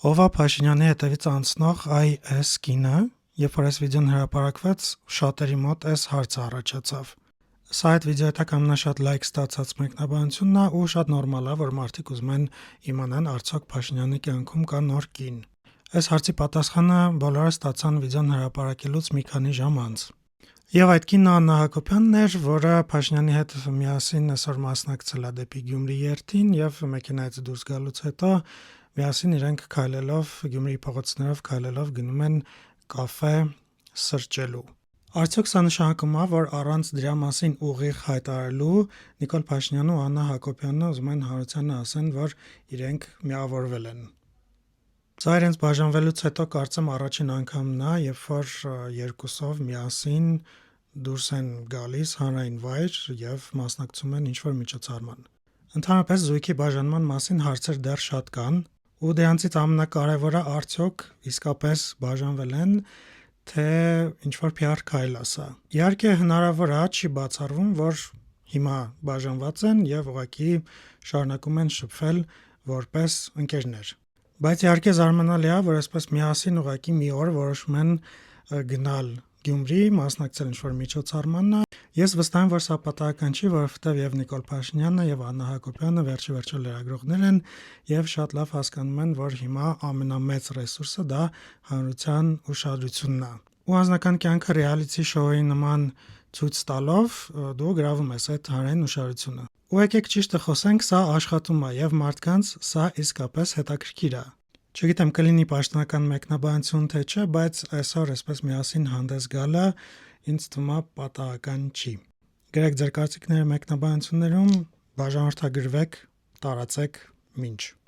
Հովա Փաշինյանի հետևից անցնող այս կինը, երբ որ այս վիդեոն հրապարակվեց, շատերի մոտ այս հարցը առաջացավ. Սա այդ վիդեոյի տակ ամենաշատ լայք ստացած մեկնաբանությունն է ու շատ նորմալ է, որ մարդիկ ուզում են իմանան արդյոք Փաշինյանի կյանքում կա նոր կին։ Այս հարցի պատասխանը բոլորը ստացան վիդեոն հրապարակելուց մի քանի ժամ անց։ Եվ այդ կինը Աննա Հակոբյանն էր, որը Փաշինյանի հետ միասին այսօր մասնակցել է դեպի Գյումրի երթին եւ մեքենայից դուրս գալուց հետո միասին իրենք քայլելով Գյումրիի փողոցներով քայլելով գնում են կաֆե սրճելու։ Արդյոք սա նշանակում է, որ առանց դրա մասին ուղիղ հայտարարելու Նիկոլ Փաշինյանն ու Աննա Հակոբյանը ուզում են հանրությանը ասեն, որ իրենք միավորվել են։ Սա իրենց բաժանվելուց հետո կարծեմ առաջին անգամն է, երբ որ երկուսով միասին դուրս են գալիս հանրային վայր եւ մասնակցում են ինչ-որ միջոցառման։ Ընդհանրապես զույգի բաժանման մասին հարցեր դեռ շատ կան, ու դրանցից ամենակարևորը արդյոք իսկապես բաժանվել են, թե ինչ-որ PR քայլ է սա։ Իհարկե հնարավոր է, չի բացառվում, որ հիմա բաժանված են եւ ուղղակի շարունակում են շփվել որպես ընկերներ։ Բայց իհարկե զարմանալի է, որ այսպես միասին ուղղակի մի օր որոշում են գնալ Գյումրի, մասնակցել ինչ-որ միջոցառմանն։ Ես վստահ եմ, որ սա պատահական չի, որովհետև եւ Նիկոլ Փաշինյանը եւ Աննա Հակոբյանը վերջիվերջո լրագրողներ են եւ շատ լավ հասկանում են, որ հիմա ամենամեծ ռեսուրսը դա հանրության ուշադրությունն է։ Ու անձնական կյանքը ռեալիթի շոուի նման ցույց տալով դու գրավում ես այդ հանրային ուշադրությունը։ Ու եկեք ճիշտը խոսենք, սա աշխատում է եւ մարդկանց սա իսկապես հետաքրքիր է։ Չգիտեմ կլինի պաշտոնական մեկնաբանություն թե չէ, բայց այսօր այսպես միասին հանդես գալը ինձ թվում է պատահական չի։ Գրեք ձեր կարծիքները մեկնաբանություններում, բաժանորդագրվեք, տարածեք, մինչ